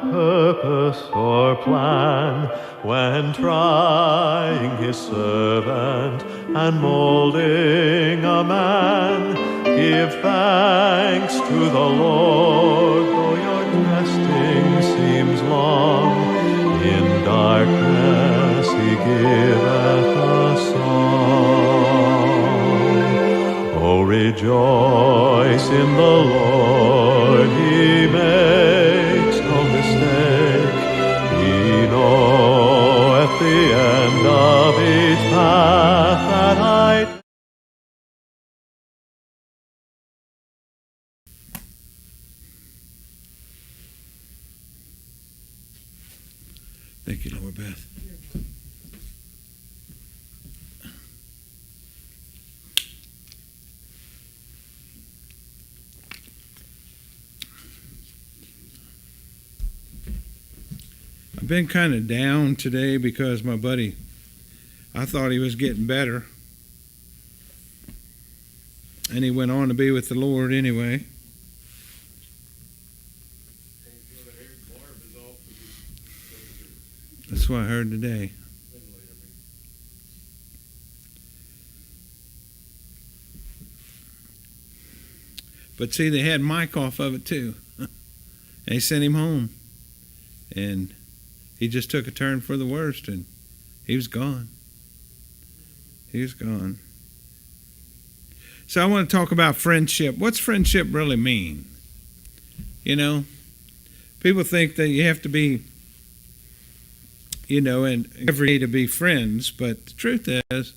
purpose or plan, when trying his servant and molding a man, give thanks to the Lord, though your testing seems long. In darkness he giveth a song. Oh, rejoice in the Lord, he makes no mistake. He knoweth the end of each path that I Thank you, Lord Beth. I've been kind of down today because my buddy, I thought he was getting better. And he went on to be with the Lord anyway. That's what I heard today. But see, they had Mike off of it too. And they sent him home. And he just took a turn for the worst, and he was gone. He was gone. So I want to talk about friendship. What's friendship really mean? You know, people think that you have to be, and every day to be friends, but the truth is,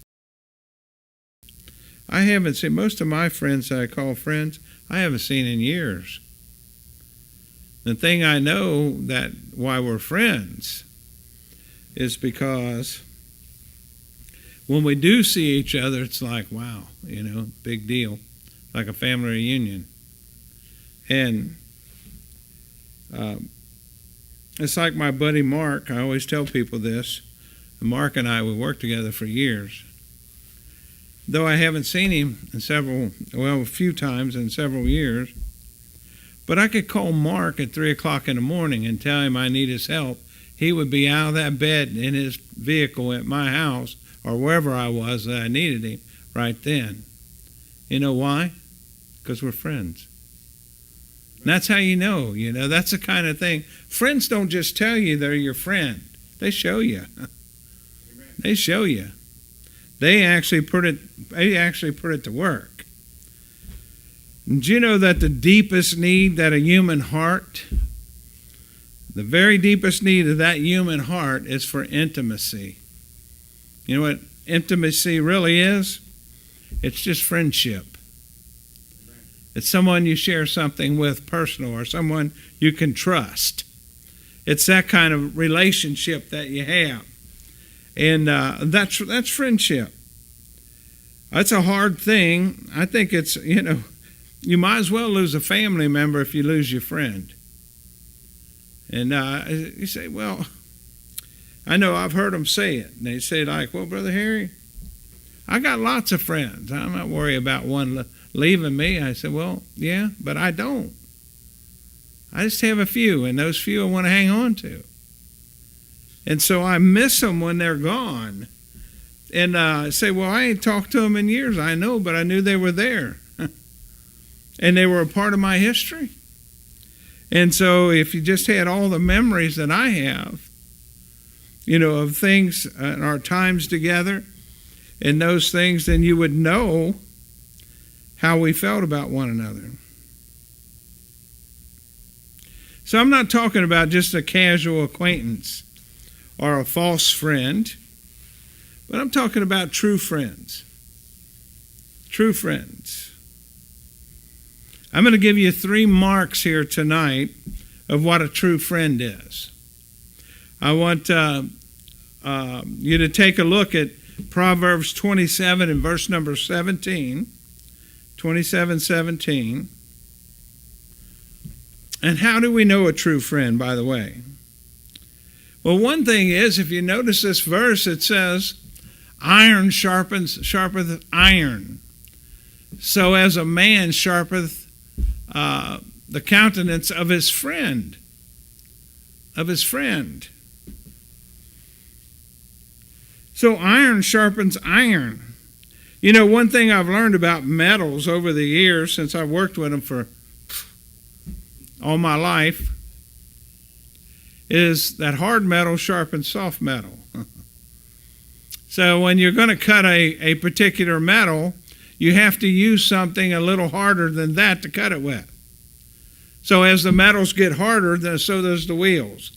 I haven't seen most of my friends that I call friends, I haven't seen in years. The thing I know that why we're friends is because when we do see each other, it's like, wow, big deal, like a family reunion. And it's like my buddy Mark. I always tell people this. Mark and I, we worked together for years. Though I haven't seen him a few times in several years, but I could call Mark at 3 o'clock in the morning and tell him I need his help. He would be out of that bed in his vehicle at my house or wherever I was that I needed him right then. You know why? Because we're friends. And that's how you know, that's the kind of thing. Friends don't just tell you they're your friend. They show you. They show you. They actually put it to work. And do you know that the deepest need that a human heart, the very deepest need of that human heart is for intimacy? You know what intimacy really is? It's just friendship. It's someone you share something with personal or someone you can trust. It's that kind of relationship that you have. And that's friendship. That's a hard thing. I think it's, you might as well lose a family member if you lose your friend. And you say, well, I know I've heard them say it. And they say like, well, Brother Harry, I got lots of friends. I'm not worried about one leaving me. I said, well, yeah, but I don't. I just have a few, and those few I want to hang on to. And so I miss them when they're gone. And I say, well, I ain't talked to them in years. I know, but I knew they were there. And they were a part of my history. And so if you just had all the memories that I have, of things and our times together and those things, then you would know how we felt about one another. So I'm not talking about just a casual acquaintance or a false friend, but I'm talking about true friends. True friends. I'm going to give you 3 marks here tonight of what a true friend is. I want you to take a look at Proverbs 27 and verse number 17. 27:17. And how do we know a true friend, by the way? Well, one thing is, if you notice this verse, it says, iron sharpeneth iron. So as a man sharpeneth the countenance of his friend. of his friend. So iron sharpens iron. You know, one thing I've learned about metals over the years, since I've worked with them for all my life, is that hard metal sharpens soft metal. So when you're going to cut a particular metal, you have to use something a little harder than that to cut it with. So as the metals get harder, so does the wheels.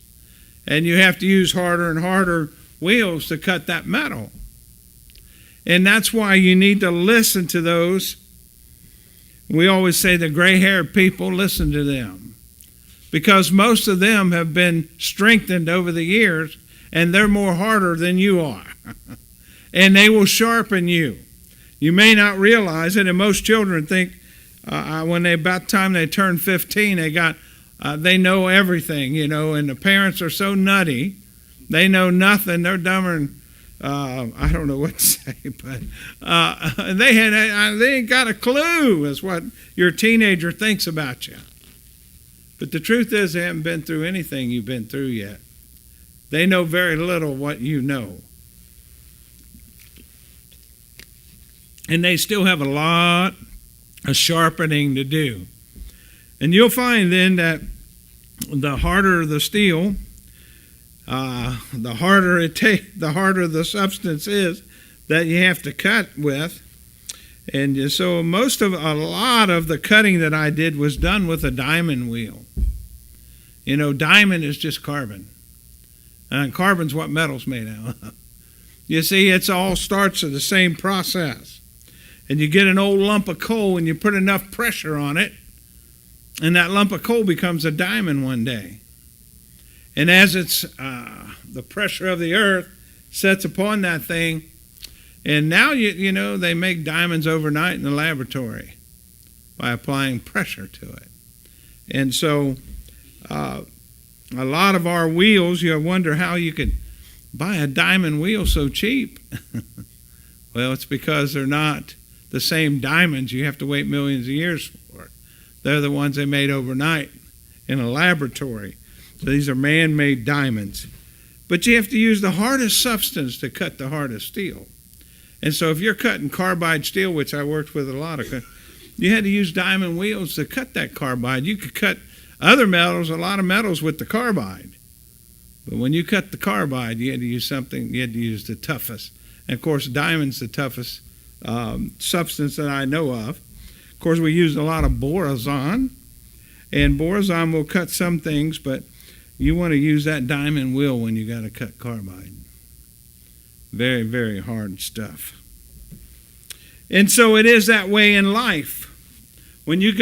And you have to use harder and harder wheels to cut that metal. And that's why you need to listen to those. We always say the gray-haired people, listen to them. Because most of them have been strengthened over the years, and they're more harder than you are. And they will sharpen you. You may not realize it, and most children think when about time they turn 15, they know everything, you know, and the parents are so nutty, they know nothing. They're dumber than, I don't know what to say, but they ain't got a clue as what your teenager thinks about you. But the truth is they haven't been through anything you've been through yet. They know very little what you know. And they still have a lot of sharpening to do. And you'll find then that the harder the steel, the harder the substance is that you have to cut with. And so a lot of the cutting that I did was done with a diamond wheel. You know, diamond is just carbon. And carbon's what metal's made out of. You see, it all starts with the same process. And you get an old lump of coal and you put enough pressure on it, and that lump of coal becomes a diamond one day. And as it's the pressure of the earth sets upon that thing, and now you know they make diamonds overnight in the laboratory by applying pressure to it. And so a lot of our wheels, you wonder how you could buy a diamond wheel so cheap. Well, it's because they're not the same diamonds you have to wait millions of years for. They're the ones they made overnight in a laboratory. So these are man-made diamonds. But you have to use the hardest substance to cut the hardest steel. And so if you're cutting carbide steel, which I worked with a lot of, you had to use diamond wheels to cut that carbide. You could cut other metals, a lot of metals with the carbide. But when you cut the carbide, you had to use the toughest. And of course, diamond's the toughest substance that I know of. Of course, we used a lot of borazon, and borazon will cut some things, but you want to use that diamond wheel when you got to cut carbide. Very, very hard stuff. And so it is that way in life. When you're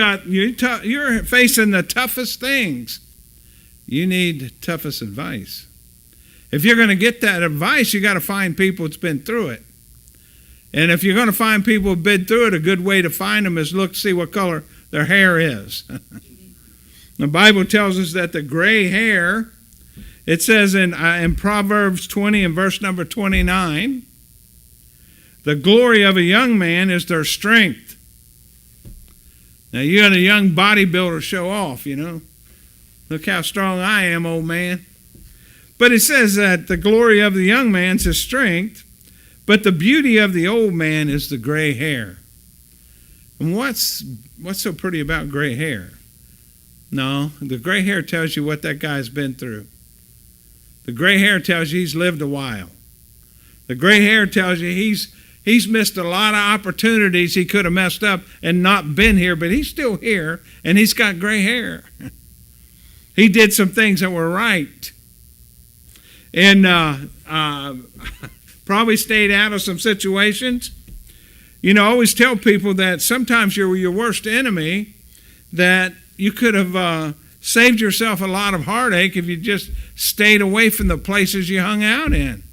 facing the toughest things, you need the toughest advice. If you're going to get that advice, you got to find people that's been through it. And if you're going to find people who've been through it, a good way to find them is look to see what color their hair is. The Bible tells us that the gray hair, it says in Proverbs 20 and verse number 29, the glory of a young man is their strength. Now, you got a young bodybuilder show off, you know. Look how strong I am, old man. But it says that the glory of the young man is his strength, but the beauty of the old man is the gray hair. And what's so pretty about gray hair? No, the gray hair tells you what that guy's been through. The gray hair tells you he's lived a while. The gray hair tells you he's missed a lot of opportunities he could have messed up and not been here, but he's still here, and he's got gray hair. He did some things that were right. And probably stayed out of some situations. You know, I always tell people that sometimes you're your worst enemy, that you could have saved yourself a lot of heartache if you just stayed away from the places you hung out in.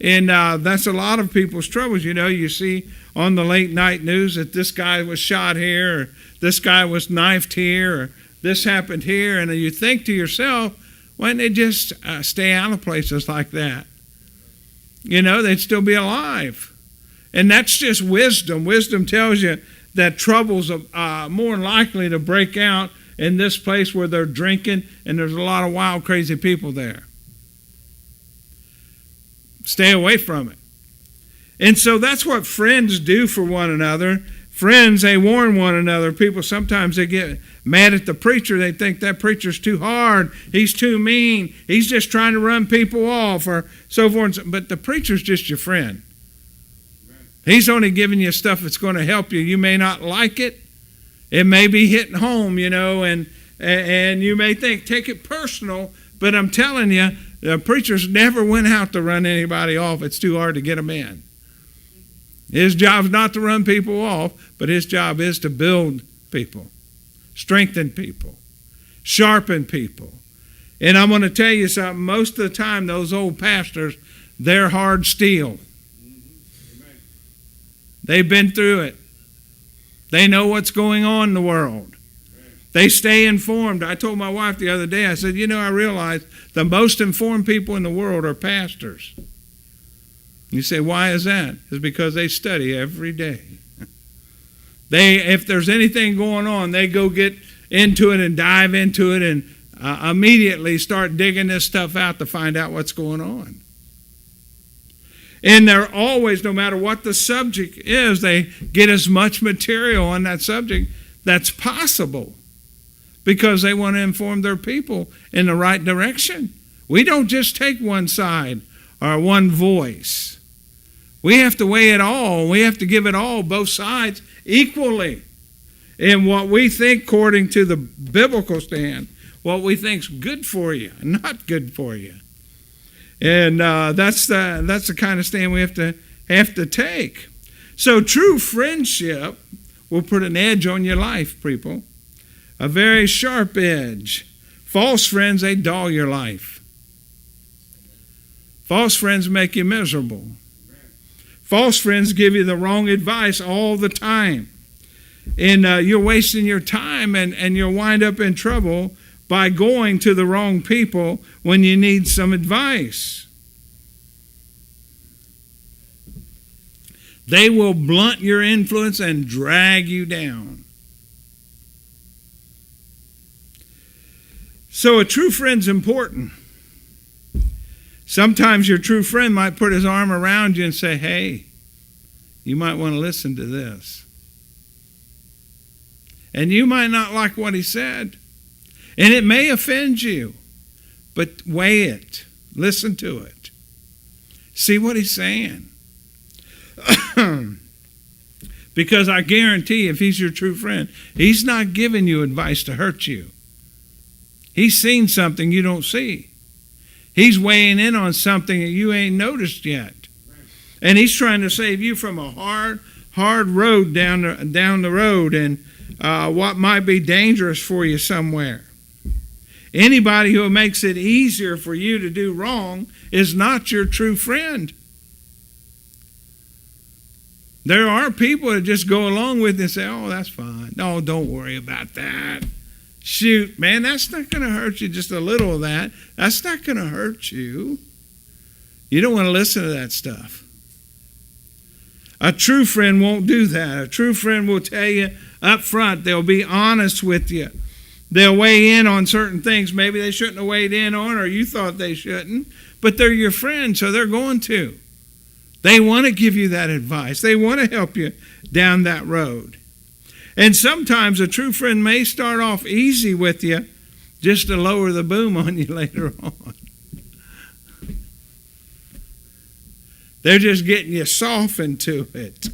And that's a lot of people's troubles. You know, you see on the late night news that this guy was shot here, or this guy was knifed here, or this happened here. And you think to yourself, why didn't they just stay out of places like that? You know, they'd still be alive. And that's just wisdom. Wisdom tells you that troubles are more likely to break out in this place where they're drinking and there's a lot of wild, crazy people there. Stay away from it. And so that's what friends do for one another. Friends, they warn one another. People, sometimes they get mad at the preacher. They think that preacher's too hard. He's too mean. He's just trying to run people off or so forth. But the preacher's just your friend. He's only giving you stuff that's going to help you. You may not like it. It may be hitting home, and you may think, take it personal. But I'm telling you, the preachers never went out to run anybody off. It's too hard to get them in. His job's not to run people off, but his job is to build people, strengthen people, sharpen people. And I'm going to tell you something. Most of the time, those old pastors, they're hard steel. They've been through it. They know what's going on in the world. They stay informed. I told my wife the other day, I said, I realize the most informed people in the world are pastors. You say, why is that? It's because they study every day. If there's anything going on, they go get into it and dive into it and immediately start digging this stuff out to find out what's going on. And they're always, no matter what the subject is, they get as much material on that subject that's possible because they want to inform their people in the right direction. We don't just take one side or one voice. We have to weigh it all. We have to give it all, both sides, equally. And what we think, according to the biblical stand, what we think's good for you, not good for you. And that's the kind of stand we have to take. So true friendship will put an edge on your life, people. A very sharp edge. False friends, they dull your life. False friends make you miserable. False friends give you the wrong advice all the time. And you're wasting your time and you'll wind up in trouble by going to the wrong people when you need some advice. They will blunt your influence and drag you down. So a true friend's important. Sometimes your true friend might put his arm around you and say, hey, you might want to listen to this. And you might not like what he said. And it may offend you. But weigh it. Listen to it. See what he's saying. Because I guarantee if he's your true friend, he's not giving you advice to hurt you. He's seen something you don't see. He's weighing in on something that you ain't noticed yet. And he's trying to save you from a hard road down the road and what might be dangerous for you somewhere. Anybody who makes it easier for you to do wrong is not your true friend. There are people that just go along with it and say, oh, that's fine. No, don't worry about that. Shoot, man, that's not going to hurt you, just a little of that. That's not going to hurt you. You don't want to listen to that stuff. A true friend won't do that. A true friend will tell you up front. They'll be honest with you. They'll weigh in on certain things maybe they shouldn't have weighed in on or you thought they shouldn't, but they're your friend, so they're going to. They want to give you that advice. They want to help you down that road. And sometimes a true friend may start off easy with you just to lower the boom on you later on. They're just getting you softened to it.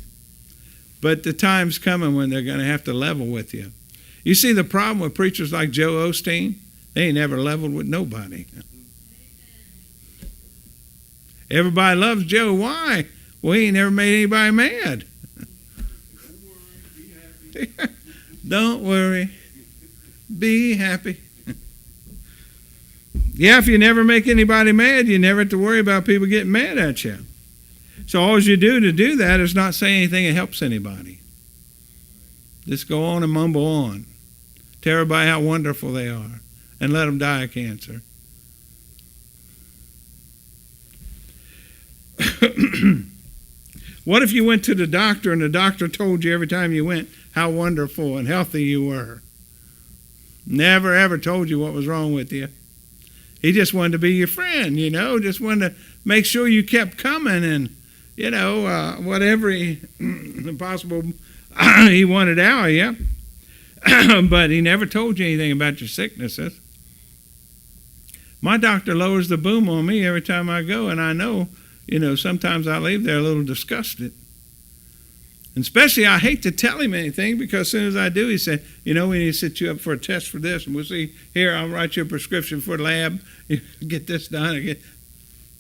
But the time's coming when they're going to have to level with you. You see the problem with preachers like Joe Osteen? They ain't never leveled with nobody. Everybody loves Joe. Why? Well, he ain't never made anybody mad. Don't worry. Be happy. Yeah, if you never make anybody mad, you never have to worry about people getting mad at you. So all you do to do that is not say anything that helps anybody. Just go on and mumble on. Tell everybody how wonderful they are and let them die of cancer. What if you went to the doctor and the doctor told you every time you went how wonderful and healthy you were? Never, ever told you what was wrong with you. He just wanted to be your friend, just wanted to make sure you kept coming and, whatever possible he wanted out of you. But he never told you anything about your sicknesses. My doctor lowers the boom on me every time I go, and I know, sometimes I leave there a little disgusted. And especially I hate to tell him anything, because as soon as I do, he said, we need to set you up for a test for this, and we'll see, here, I'll write you a prescription for the lab, get this done.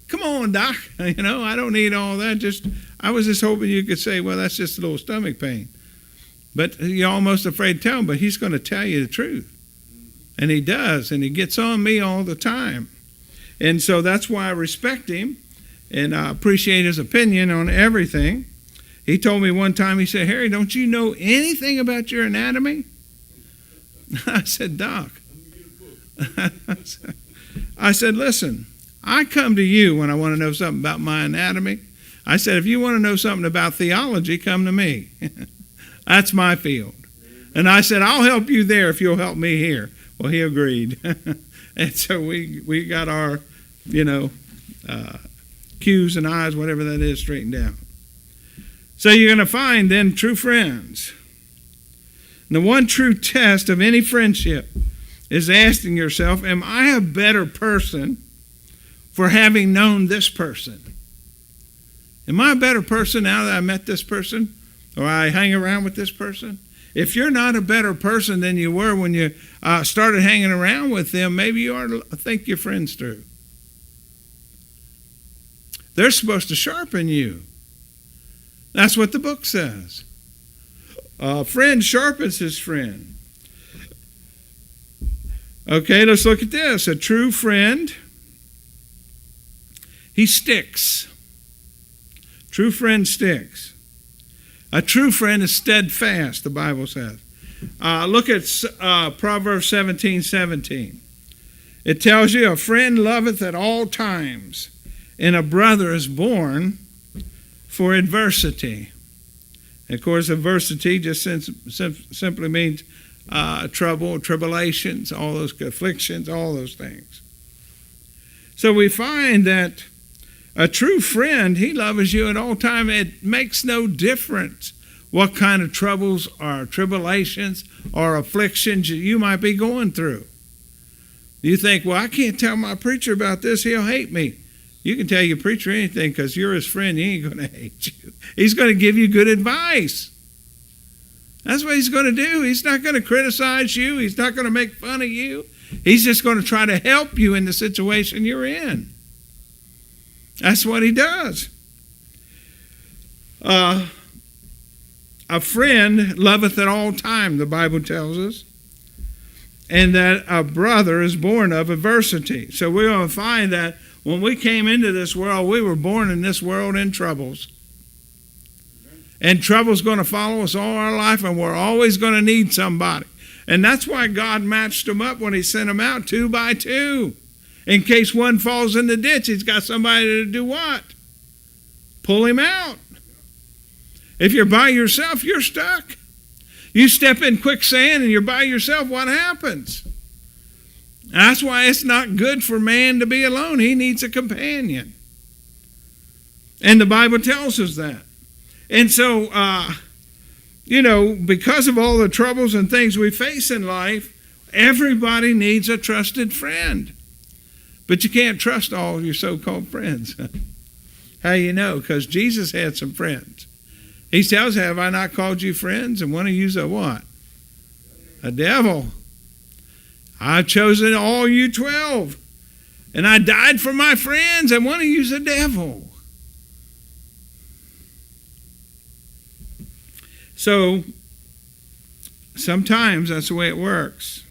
Come on, doc, I don't need all that. I was just hoping you could say, well, that's just a little stomach pain. But you're almost afraid to tell him, but he's going to tell you the truth. And he does, and he gets on me all the time. And so that's why I respect him, and I appreciate his opinion on everything. He told me one time, he said, Harry, don't you know anything about your anatomy? I said, Doc. I said, listen, I come to you when I want to know something about my anatomy. I said, if you want to know something about theology, come to me. That's my field. And I said, I'll help you there if you'll help me here. Well, he agreed. And so we got our, Q's and I's, whatever that is, straightened out. So you're going to find then true friends. And the one true test of any friendship is asking yourself, am I a better person for having known this person? Am I a better person now that I met this person? Or I hang around with this person? If you're not a better person than you were when you started hanging around with them, maybe you ought to think your friends through. They're supposed to sharpen you. That's what the book says. A friend sharpens his friend. Okay, let's look at this. A true friend, he sticks. True friend sticks. A true friend is steadfast, the Bible says. Look at Proverbs 17:17. It tells you, a friend loveth at all times, and a brother is born for adversity. And of course, adversity just simply means trouble, tribulations, all those afflictions, all those things. So we find that a true friend, he loves you at all times. It makes no difference what kind of troubles or tribulations or afflictions you might be going through. You think, well, I can't tell my preacher about this, he'll hate me. You can tell your preacher anything because you're his friend, he ain't going to hate you. He's going to give you good advice. That's what he's going to do. He's not going to criticize you. He's not going to make fun of you. He's just going to try to help you in the situation you're in. That's what he does. A friend loveth at all time, the Bible tells us, and that a brother is born of adversity. So we're going to find that when we came into this world, we were born in this world in troubles. And trouble's going to follow us all our life, and we're always going to need somebody. And that's why God matched them up when he sent them out 2 by 2. In case one falls in the ditch, he's got somebody to do what? Pull him out. If you're by yourself, you're stuck. You step in quicksand and you're by yourself, what happens? That's why it's not good for man to be alone. He needs a companion. And the Bible tells us that. And so, because of all the troubles and things we face in life, everybody needs a trusted friend. But you can't trust all your so-called friends. How you know? Because Jesus had some friends. He tells, have I not called you friends? And one of you's a what? A devil. I've chosen all you 12. And I died for my friends, and one of you's a devil. So, sometimes that's the way it works.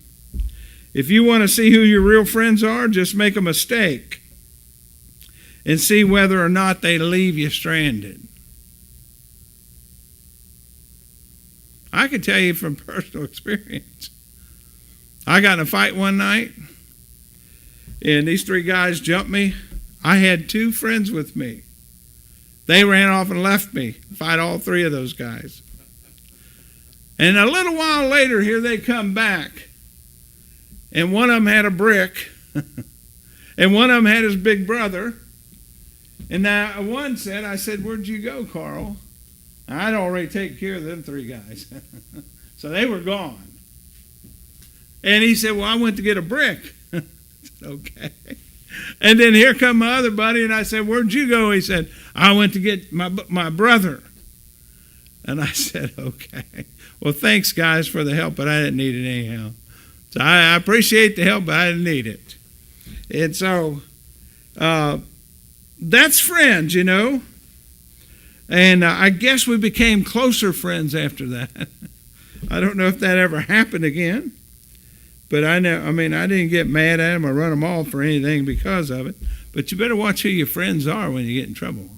If you want to see who your real friends are, just make a mistake and see whether or not they leave you stranded. I can tell you from personal experience. I got in a fight one night, and these 3 guys jumped me. I had 2 friends with me. They ran off and left me. Fight all 3 of those guys. And a little while later, here they come back. and one of them had a brick, and one of them had his big brother. And now one said, I said, "Where'd you go, Carl?" I'd already taken care of them three guys. So they were gone. And he said, "Well, I went to get a brick." I said, "Okay." And then here come my other buddy, and I said, "Where'd you go?" He said, "I went to get my brother." And I said, "Okay. Well, thanks, guys, for the help, but I didn't need it anyhow." So I appreciate the help, but I didn't need it. And so that's friends, you know. And I guess we became closer friends after that. I don't know if that ever happened again. But I didn't get mad at them or run them off or anything because of it. But you better watch who your friends are when you get in trouble.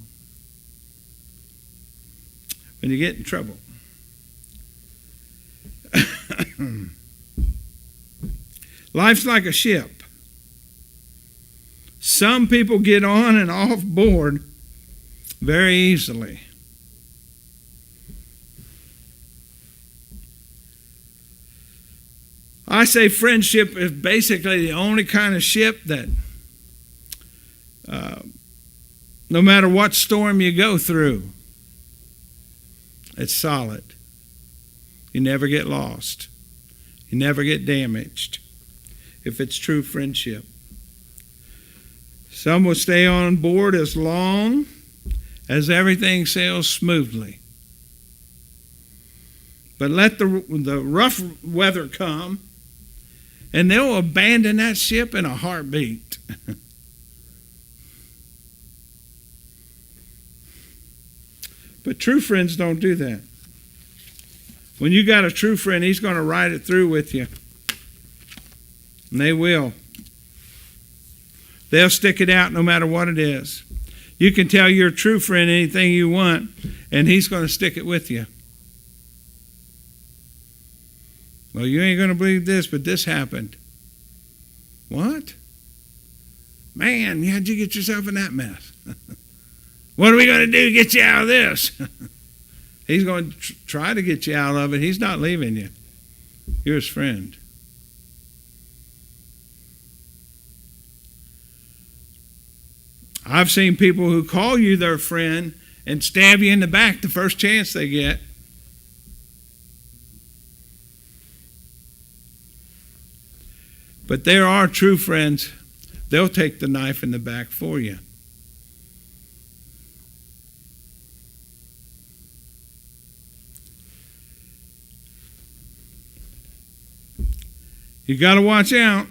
When you get in trouble. Life's like a ship. Some people get on and off board very easily. I say friendship is basically the only kind of ship that no matter what storm you go through, it's solid. You never get lost. You never get damaged if it's true friendship. Some will stay on board as long as everything sails smoothly. But let the rough weather come, and they'll abandon that ship in a heartbeat. But true friends don't do that. When you got a true friend, he's going to ride it through with you. And they will. They'll stick it out no matter what it is. You can tell your true friend anything you want, and he's going to stick it with you. Well, you ain't going to believe this, but this happened. What? Man, how'd you get yourself in that mess? What are we going to do to get you out of this? He's going to try to get you out of it. He's not leaving you. You're his friend. I've seen people who call you their friend and stab you in the back the first chance they get. But there are true friends. They'll take the knife in the back for you. You got to watch out.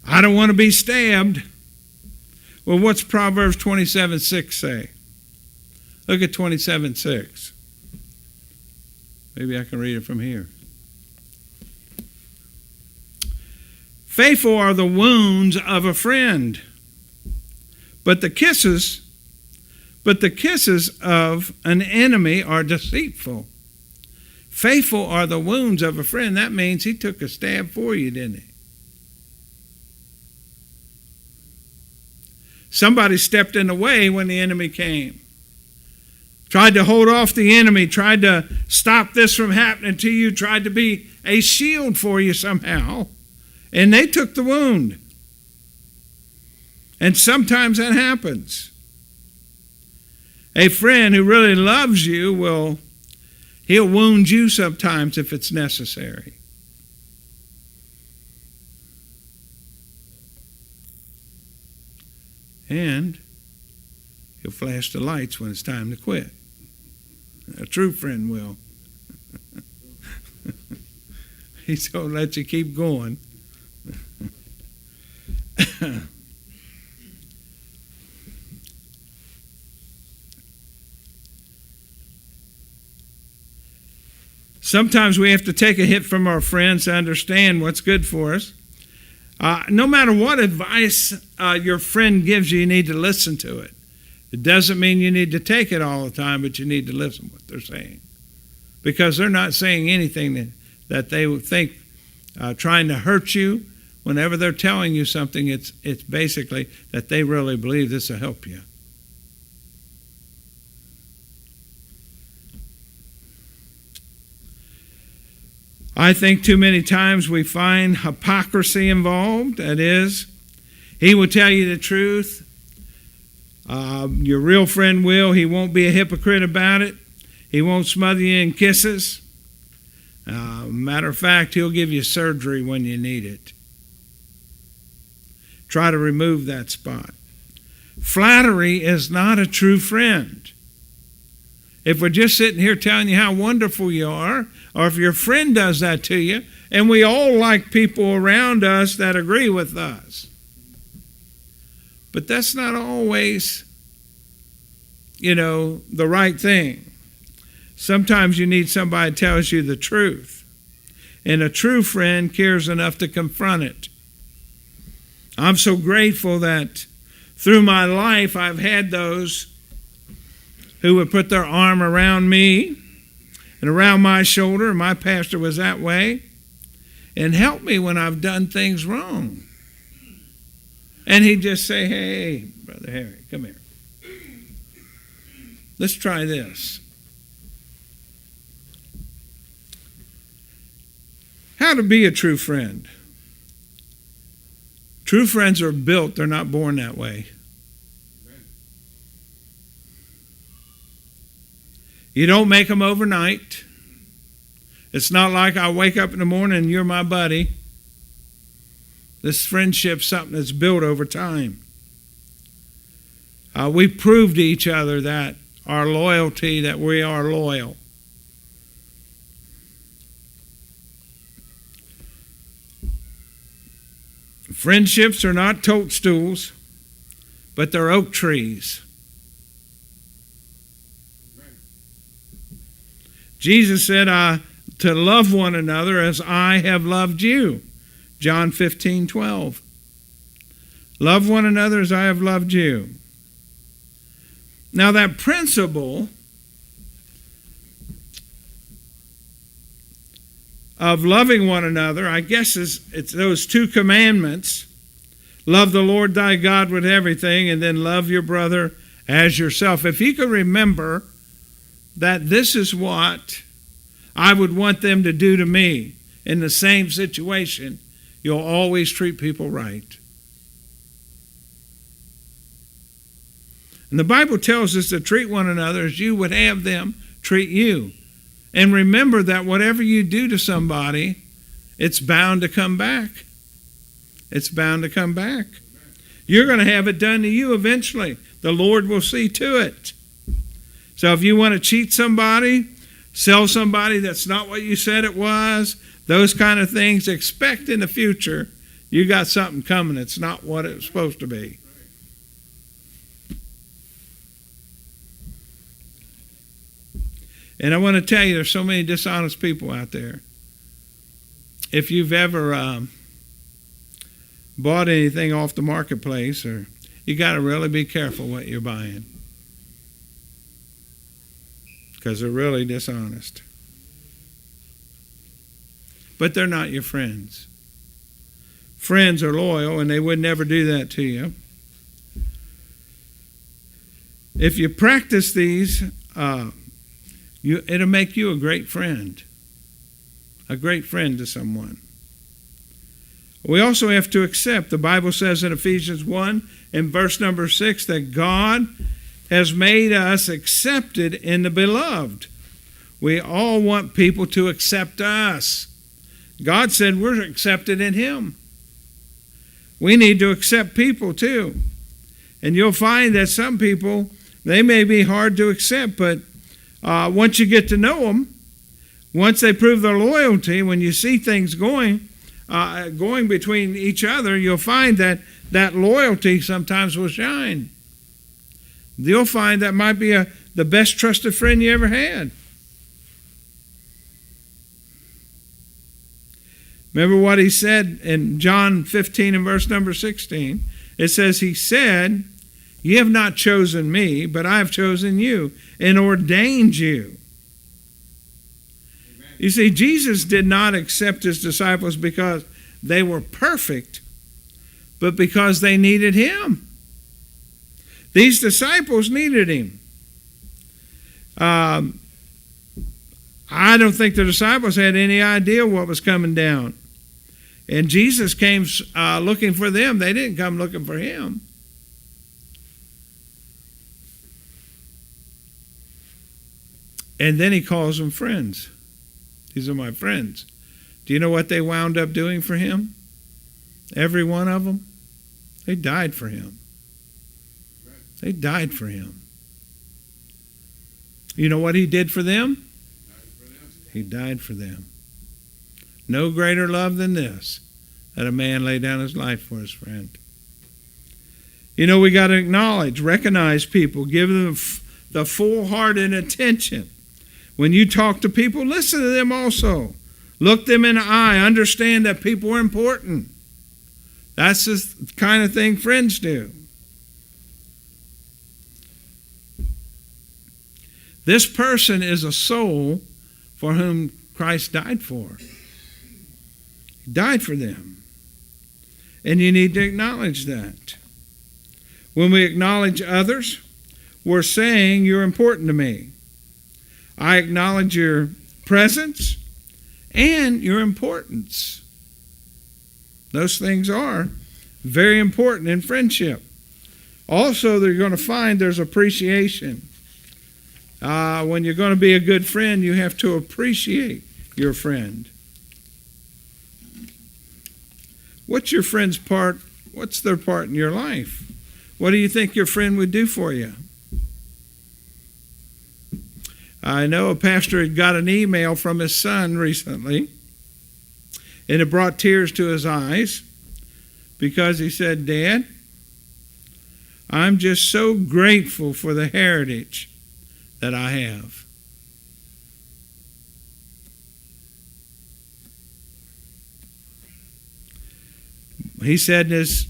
I don't want to be stabbed. Well, what's Proverbs 27:6 say? Look at 27:6. Maybe I can read it from here. Faithful are the wounds of a friend, but the kisses of an enemy are deceitful. Faithful are the wounds of a friend. That means he took a stab for you, didn't he? Somebody stepped in the way when the enemy came. Tried to hold off the enemy, tried to stop this from happening to you, tried to be a shield for you somehow. And they took the wound. And sometimes that happens. A friend who really loves you he'll wound you sometimes if it's necessary. And he'll flash the lights when it's time to quit. A true friend will. He's going to let you keep going. Sometimes we have to take a hit from our friends to understand what's good for us. No matter what advice your friend gives you, you need to listen to it. It doesn't mean you need to take it all the time, but you need to listen to what they're saying. Because they're not saying anything that they would think trying to hurt you. Whenever they're telling you something, it's basically that they really believe this will help you. I think too many times we find hypocrisy involved. That is, he will tell you the truth. Your real friend will. He won't be a hypocrite about it. He won't smother you in kisses. Matter of fact, he'll give you surgery when you need it. Try to remove that spot. Flattery is not a true friend. If we're just sitting here telling you how wonderful you are, or if your friend does that to you, and we all like people around us that agree with us. But that's not always, the right thing. Sometimes you need somebody who tells you the truth. And a true friend cares enough to confront it. I'm so grateful that through my life I've had those who would put their arm around me and around my shoulder. My pastor was that way. And help me when I've done things wrong. And he'd just say, hey, Brother Harry, come here. Let's try this. How to be a true friend. True friends are built, they're not born that way. You don't make them overnight. It's not like I wake up in the morning and you're my buddy. This friendship's something that's built over time. We prove to each other that our loyalty, that we are loyal. Friendships are not toadstools, but they're oak trees. Jesus said, to love one another as I have loved you. John 15:12. Love one another as I have loved you. Now that principle of loving one another, I guess it's those two commandments. Love the Lord thy God with everything, and then love your brother as yourself. If you could remember that this is what I would want them to do to me in the same situation, you'll always treat people right. And the Bible tells us to treat one another as you would have them treat you. And remember that whatever you do to somebody, it's bound to come back. It's bound to come back. You're going to have it done to you eventually. The Lord will see to it. So if you want to cheat somebody, sell somebody that's not what you said it was, those kind of things, expect in the future you got something coming. It's not what it was supposed to be. And I want to tell you, there's so many dishonest people out there. If you've ever bought anything off the marketplace, or you got to really be careful what you're buying, because they're really dishonest. But they're not your friends. Friends are loyal, and they would never do that to you. If you practice these, it'll make you a great friend to someone. We also have to accept, the Bible says in Ephesians 1 in verse number 6, that God has made us accepted in the beloved. We all want people to accept us. God said we're accepted in Him. We need to accept people too. And you'll find that some people, they may be hard to accept, but once you get to know them, once they prove their loyalty, when you see things going between each other, you'll find that loyalty sometimes will shine. You'll find that might be the best trusted friend you ever had. Remember what he said in John 15 and verse number 16. It says, he said, "You have not chosen me, but I have chosen you and ordained you." Amen. You see, Jesus did not accept his disciples because they were perfect, but because they needed him. These disciples needed him. I don't think the disciples had any idea what was coming down. And Jesus came looking for them. They didn't come looking for him. And then he calls them friends. These are my friends. Do you know what they wound up doing for him? Every one of them. They died for him. They died for him. You know what he did for them? He died for them. No greater love than this, that a man lay down his life for his friend. You know, we got to acknowledge, recognize people, give them the full-hearted attention. When you talk to people, listen to them also. Look them in the eye. Understand that people are important. That's the kind of thing friends do. This person is a soul for whom Christ died for. He died for them. And you need to acknowledge that. When we acknowledge others, we're saying you're important to me. I acknowledge your presence and your importance. Those things are very important in friendship. Also, you're going to find there's appreciation. When you're going to be a good friend, you have to appreciate your friend. What's your friend's part? What's their part in your life? What do you think your friend would do for you? I know a pastor had got an email from his son recently, and it brought tears to his eyes because he said, "Dad, I'm just so grateful for the heritage that I have." He said this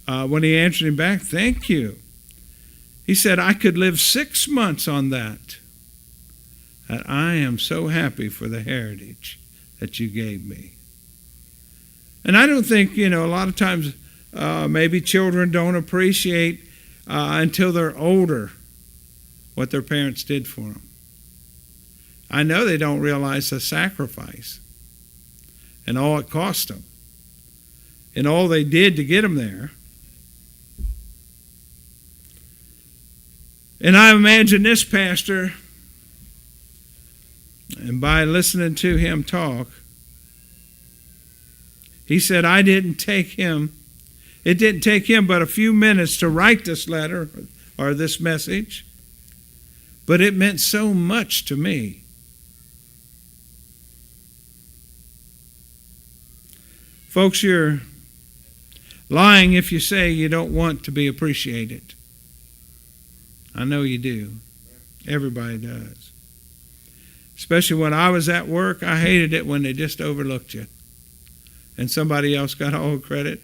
when he answered him back, "Thank you." He said, "I could live 6 months on that. That I am so happy for the heritage that you gave me." And I don't think, a lot of times maybe children don't appreciate until they're older what their parents did for them. I know they don't realize the sacrifice and all it cost them and all they did to get them there. And I imagine this pastor, and by listening to him talk, he said, it didn't take him but a few minutes to write this letter or this message, but it meant so much to me. Folks, you're lying if you say you don't want to be appreciated. I know you do. Everybody does. Especially when I was at work, I hated it when they just overlooked you and somebody else got all the credit.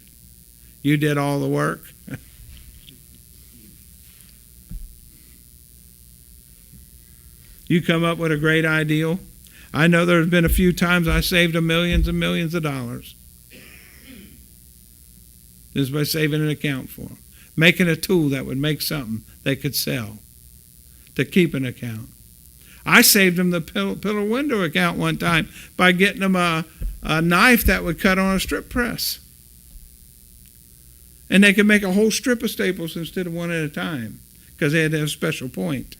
You did all the work. You come up with a great ideal. I know there's been a few times I saved them millions and millions of dollars just by saving an account for them. Making a tool that would make something they could sell to keep an account. I saved them the pillar window account one time by getting them a knife that would cut on a strip press. And they could make a whole strip of staples instead of one at a time because they had to have a special point.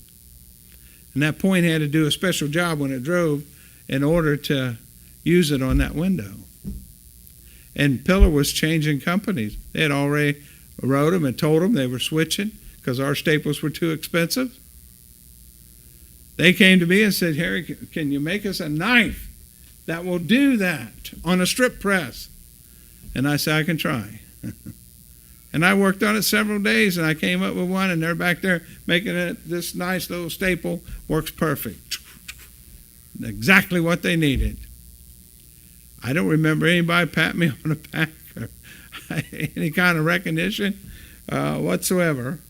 And that point had to do a special job when it drove in order to use it on that window. And Pillar was changing companies. They had already wrote them and told them they were switching because our staples were too expensive. They came to me and said, "Harry, can you make us a knife that will do that on a strip press?" And I said, "I can try." And I worked on it several days, and I came up with one, and they're back there making it this nice little staple. Works perfect. Exactly what they needed. I don't remember anybody patting me on the back or any kind of recognition whatsoever.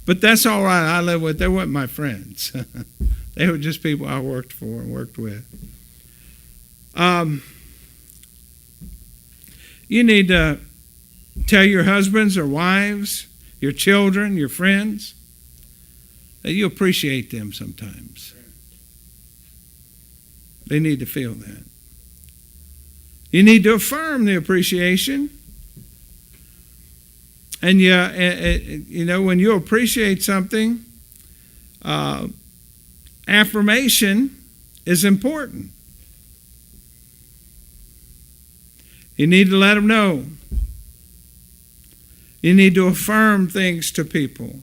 But that's all right. I live with. They weren't my friends. They were just people I worked for and worked with. You need to tell your husbands or wives, your children, your friends, that you appreciate them sometimes. They need to feel that. You need to affirm the appreciation. And you know, when you appreciate something, affirmation is important. You need to let them know. You need to affirm things to people.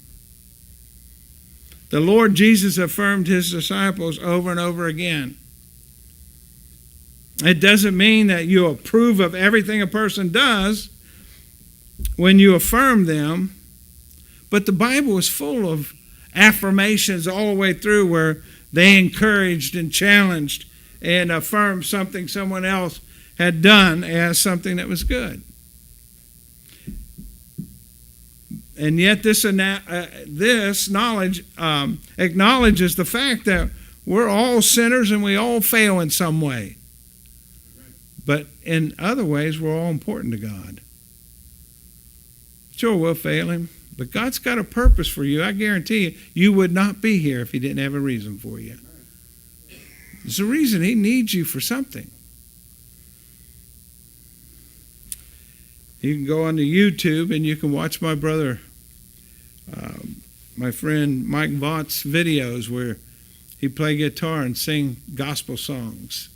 The Lord Jesus affirmed his disciples over and over again. It doesn't mean that you approve of everything a person does when you affirm them, but the Bible is full of affirmations all the way through where they encouraged and challenged and affirmed something someone else had done as something that was good. And yet this knowledge acknowledges the fact that we're all sinners and we all fail in some way. But in other ways, we're all important to God. Sure, we'll fail him, but God's got a purpose for you. I guarantee you, you would not be here if he didn't have a reason for you. There's a reason he needs you for something. You can go onto YouTube and you can watch my brother, my friend Mike Vaught's videos where he play guitar and sing gospel songs.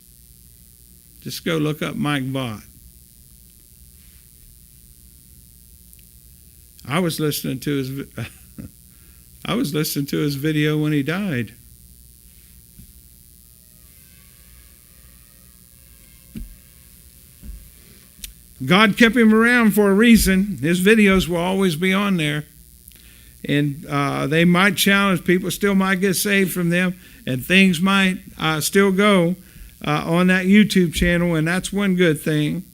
Just go look up Mike Vaught. I was listening to his video when he died. God kept him around for a reason. His videos will always be on there. And they might challenge people, still might get saved from them, and things might still go on that YouTube channel, and that's one good thing.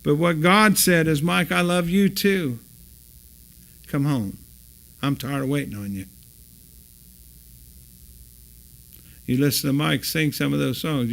But what God said is, Mike, I love you too. Come home. I'm tired of waiting on you. You listen to Mike sing some of those songs.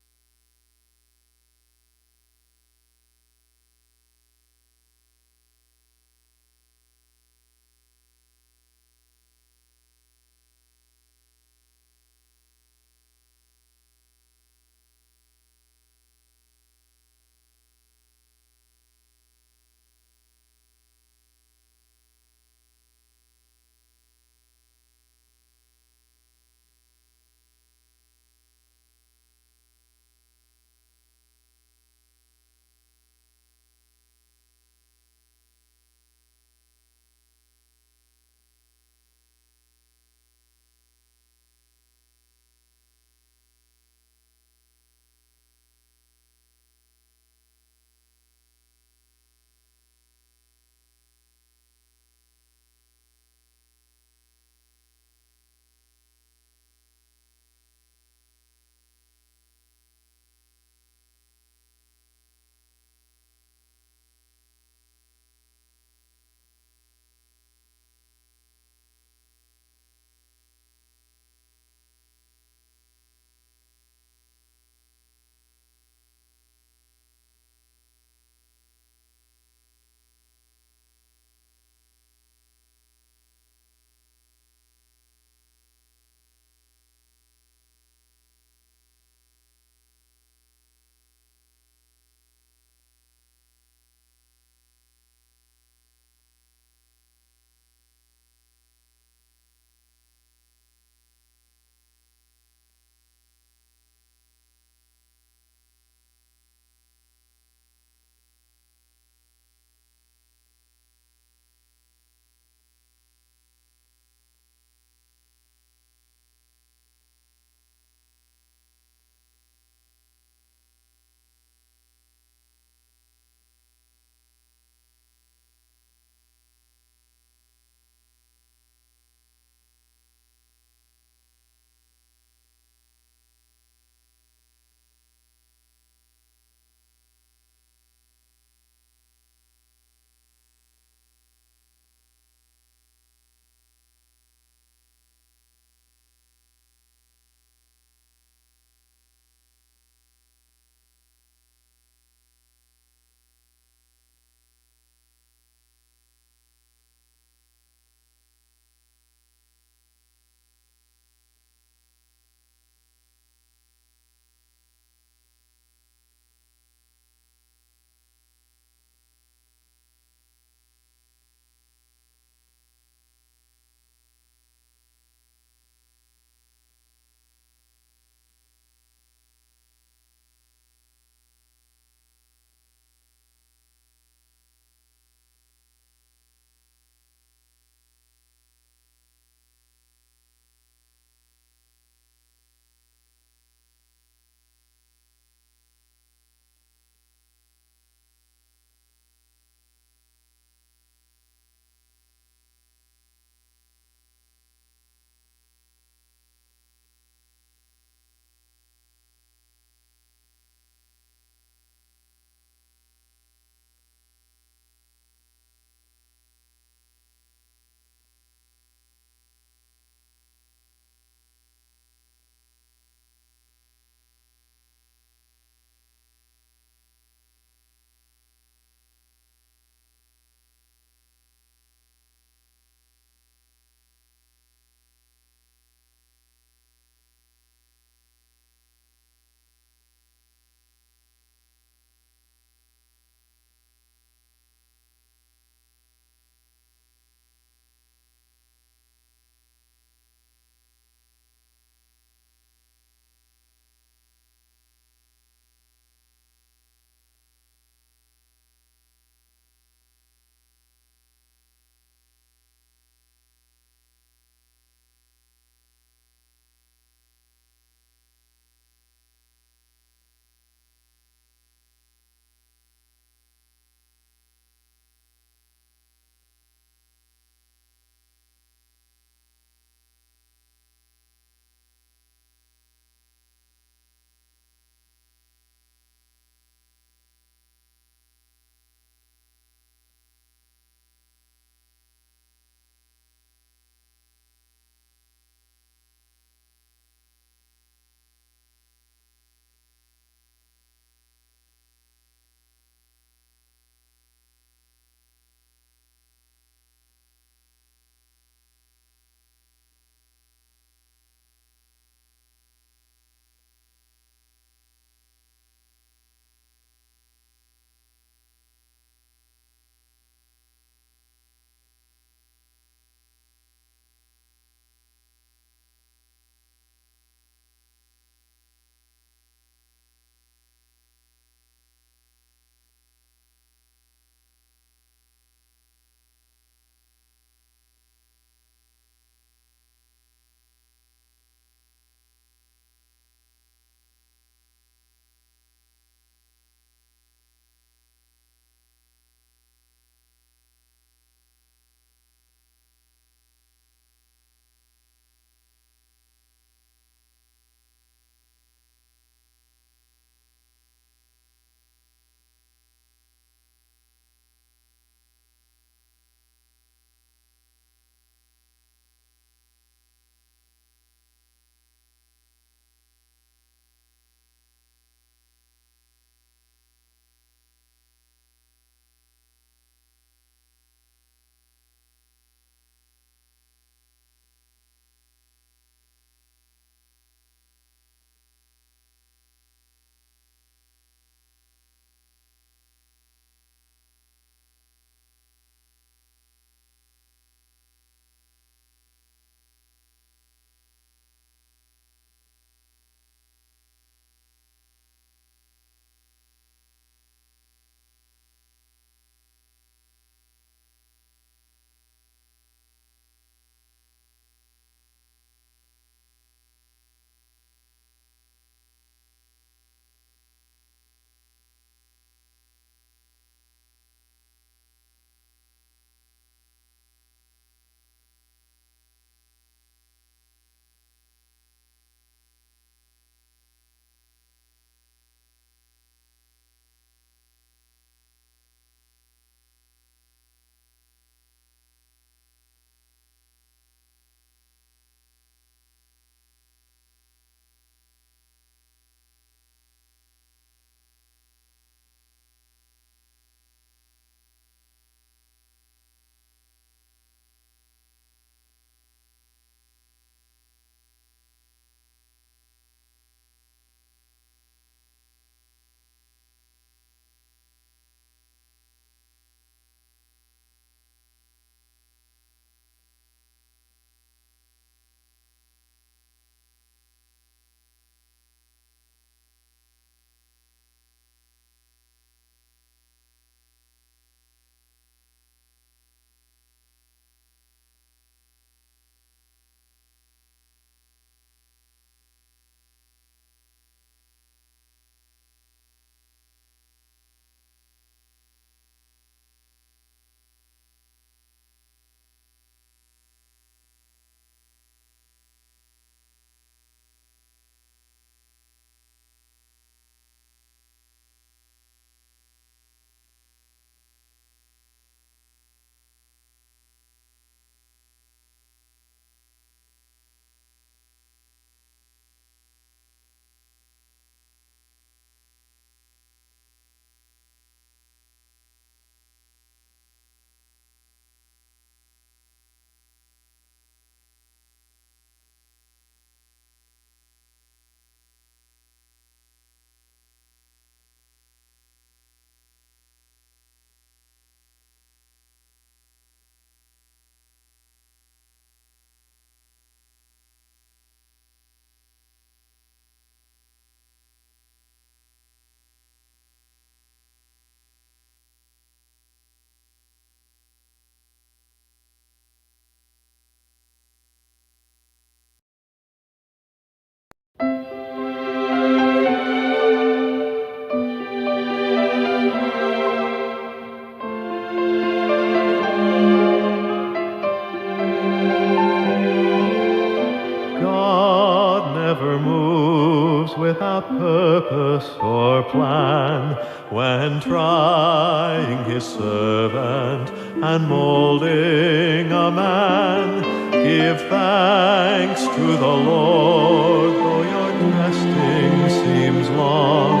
never moves without purpose or plan. When trying his servant and molding a man, give thanks to the Lord, though your testing seems long.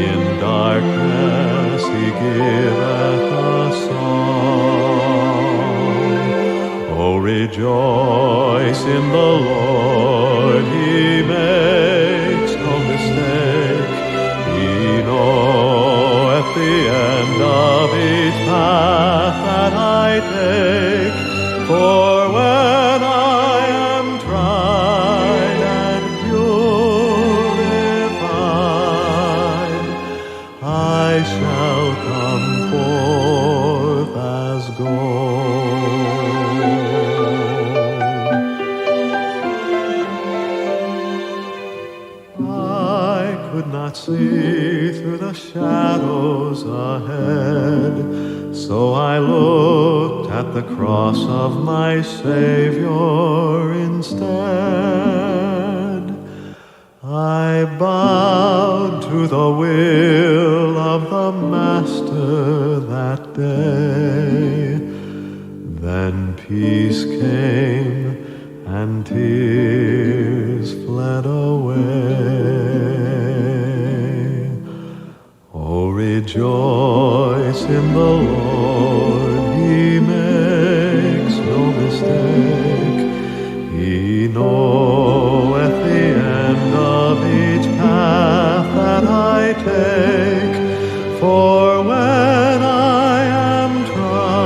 In darkness he giveth a song. Oh, rejoice in the Lord, he makes no mistake. He knoweth the end of each path that I take. For when I am tried and purified, I shall come forth as gold. I could not see through the shadows ahead, so I looked at the cross of my Savior instead. I bowed to the will of the Master that day. Then peace came and tears fled away. Oh, rejoice in the Lord, he makes no mistake. He knows